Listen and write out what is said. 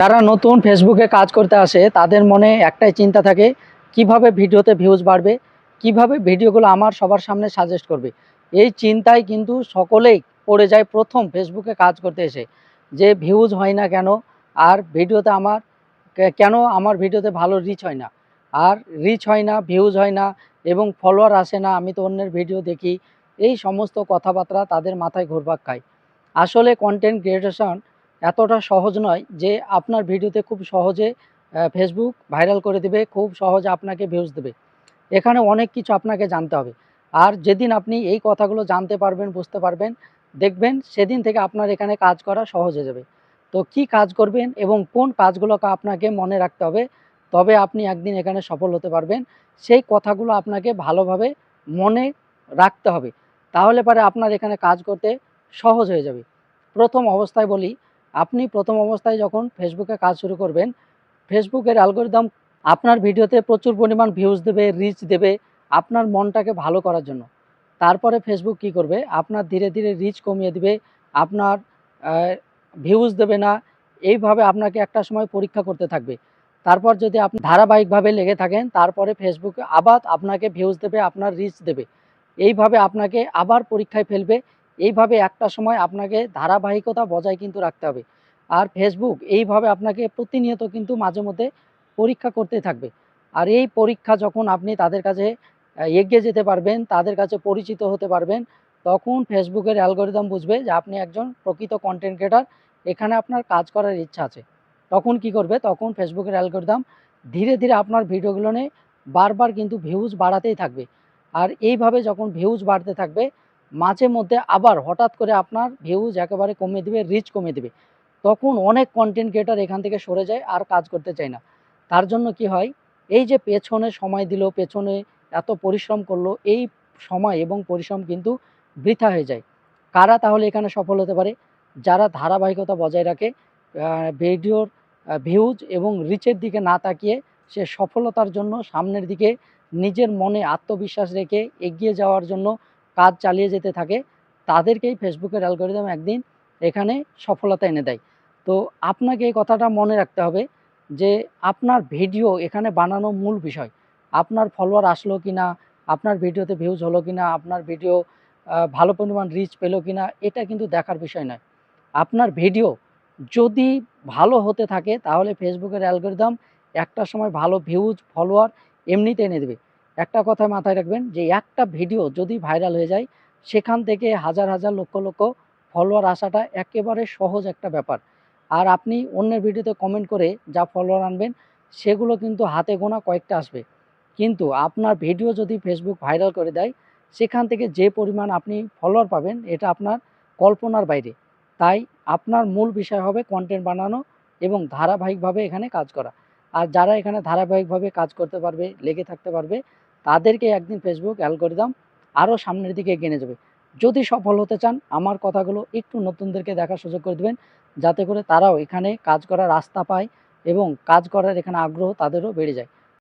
যারা নতুন ফেসবুকে কাজ করতে আসে তাদের মনে একটাই চিন্তা থাকে, কিভাবে ভিডিওতে ভিউজ বাড়বে, কিভাবে ভিডিওগুলো আমার সবার সামনে সাজেস্ট করবে। এই চিন্তায় কিন্তু সকলেই পড়ে যায় প্রথম ফেসবুকে কাজ করতে এসে, যে ভিউজ হয় না কেন, আর ভিডিওতে আমার কেন আমার ভিডিওতে ভালো রিচ হয় না, আর রিচ হয় না, ভিউজ হয় না এবং ফলোয়ার আসে না, আমি তো অন্যের ভিডিও দেখি। এই সমস্ত কথাবার্তা তাদের মাথায় ঘুরপাক খায়। আসলে কন্টেন্ট ক্রিয়েশন এতটা সহজ নয় যে আপনার ভিডিওতে খুব সহজে ফেসবুক ভাইরাল করে দেবে, খুব সহজে আপনাকে ভিউজ দেবে। এখানে অনেক কিছু আপনাকে জানতে হবে। আর যেদিন আপনি এই কথাগুলো জানতে পারবেন, বুঝতে পারবেন, দেখবেন সেদিন থেকে আপনার এখানে কাজ করা সহজ হয়ে যাবে। তো কি কাজ করবেন এবং কোন কাজগুলোকে আপনাকে মনে রাখতে হবে, তবে আপনি একদিন এখানে সফল হতে পারবেন। সেই কথাগুলো আপনাকে ভালোভাবে মনে রাখতে হবে। তাহলে পরে আপনার এখানে কাজ করতে সহজ হয়ে যাবে। প্রথম অবস্থায় বলি, আপনি প্রথম অবস্থায় যখন ফেসবুকে কাজ শুরু করবেন, ফেসবুকের অ্যালগরিদম আপনার ভিডিওতে প্রচুর পরিমাণ ভিউজ দেবে, রিচ দেবে, আপনার মনটাকে ভালো করার জন্য। তারপরে ফেসবুক কি করবে, আপনার ধীরে ধীরে রিচ কমিয়ে দিবে, আপনার ভিউজ দেবে না। এইভাবে আপনাকে একটা সময় পরীক্ষা করতে থাকবে। তারপর যদি আপনি ধারাবাহিকভাবে লেগে থাকেন, তারপরে ফেসবুক আবার আপনাকে ভিউজ দেবে, আপনার রিচ দেবে। এইভাবে আপনাকে আবার পরীক্ষায় ফেলবে। এইভাবে একটা সময় আপনাকে ধারাবাহিকতা বজায় কিন্তু রাখতে হবে। আর ফেসবুক এইভাবে আপনাকে প্রতিনিয়ত কিন্তু মাঝে মধ্যে পরীক্ষা করতে থাকবে। আর এই পরীক্ষা যখন আপনি তাদের কাছে এগিয়ে যেতে পারবেন, তাদের কাছে পরিচিত হতে পারবেন, তখন ফেসবুকের অ্যালগরিদম বুঝবে যে আপনি একজন প্রকৃত কন্টেন্ট ক্রিয়েটর, এখানে আপনার কাজ করার ইচ্ছা আছে। তখন কি করবে, তখন ফেসবুকের অ্যালগরিদম ধীরে ধীরে আপনার ভিডিওগুলো নিয়ে বারবার কিন্তু ভিউজ বাড়াতেই থাকবে। আর এইভাবে যখন ভিউজ বাড়তে থাকবে, মাঝে মধ্যে আবার হঠাৎ করে আপনার ভিউজ একেবারে কমিয়ে দেবে, রিচ কমিয়ে দেবে। তখন অনেক কন্টেন্ট ক্রিয়েটর এখান থেকে সরে যায়, আর কাজ করতে চায় না। তার জন্য কি হয়, এই যে পেছনে সময় দিল, পেছনে এত পরিশ্রম করলো, এই সময় এবং পরিশ্রম কিন্তু বৃথা হয়ে যায়। কারা তাহলে এখানে সফল হতে পারে? যারা ধারাবাহিকতা বজায় রাখে, ভিডিওর ভিউজ এবং রিচের দিকে না তাকিয়ে সে সফলতার জন্য সামনের দিকে নিজের মনে আত্মবিশ্বাস রেখে এগিয়ে যাওয়ার জন্য কাজ চালিয়ে যেতে থাকে, তাদেরকেই ফেসবুকের অ্যালগরিদম একদিন এখানে সফলতা এনে দেয়। তো আপনাকে এই কথাটা মনে রাখতে হবে যে আপনার ভিডিও এখানে বানানো মূল বিষয়। আপনার ফলোয়ার আসলো কিনা, আপনার ভিডিওতে ভিউজ হলো কিনা, আপনার ভিডিও ভালো পরিমাণ রিচ পেলো কিনা, এটা কিন্তু দেখার বিষয় নয়। আপনার ভিডিও যদি ভালো হতে থাকে তাহলে ফেসবুকের অ্যালগরিদম একটা সময় ভালো ভিউজ, ফলোয়ার এমনিতে এনে দেবে। একটা কথা মাথায় রাখবেন যে একটা ভিডিও যদি ভাইরাল হয়ে যায়, সেখান থেকে হাজার হাজার লক্ষ লক্ষ ফলোয়ার আসাটা একেবারে সহজ একটা ব্যাপার। আর আপনি অন্যের ভিডিওতে কমেন্ট করে যা ফলোয়ার আনবেন, সেগুলো কিন্তু হাতে গোনা কয়েকটা আসবে। কিন্তু আপনার ভিডিও যদি ফেসবুক ভাইরাল করে দেয়, সেখান থেকে যে পরিমাণ আপনি ফলোয়ার পাবেন, এটা আপনার কল্পনার বাইরে। তাই আপনার মূল বিষয় হবে কন্টেন্ট বানানো এবং ধারাবাহিকভাবে এখানে কাজ করা। আর যারা এখানে ধারাবাহিকভাবে কাজ করতে পারবে, লেগে থাকতে পারবে, তাদেরকে একদিন ফেসবুক অ্যালগরিদম আরও সামনের দিকে এগিয়ে নিয়ে যাবে। যদি সফল হতে চান, আমার কথাগুলো একটু নতুনদেরকে দেখার সুযোগ করে দেবেন, যাতে করে তারাও এখানে কাজ করার রাস্তা পায় এবং কাজ করার এখানে আগ্রহ তাদেরও বেড়ে যায়।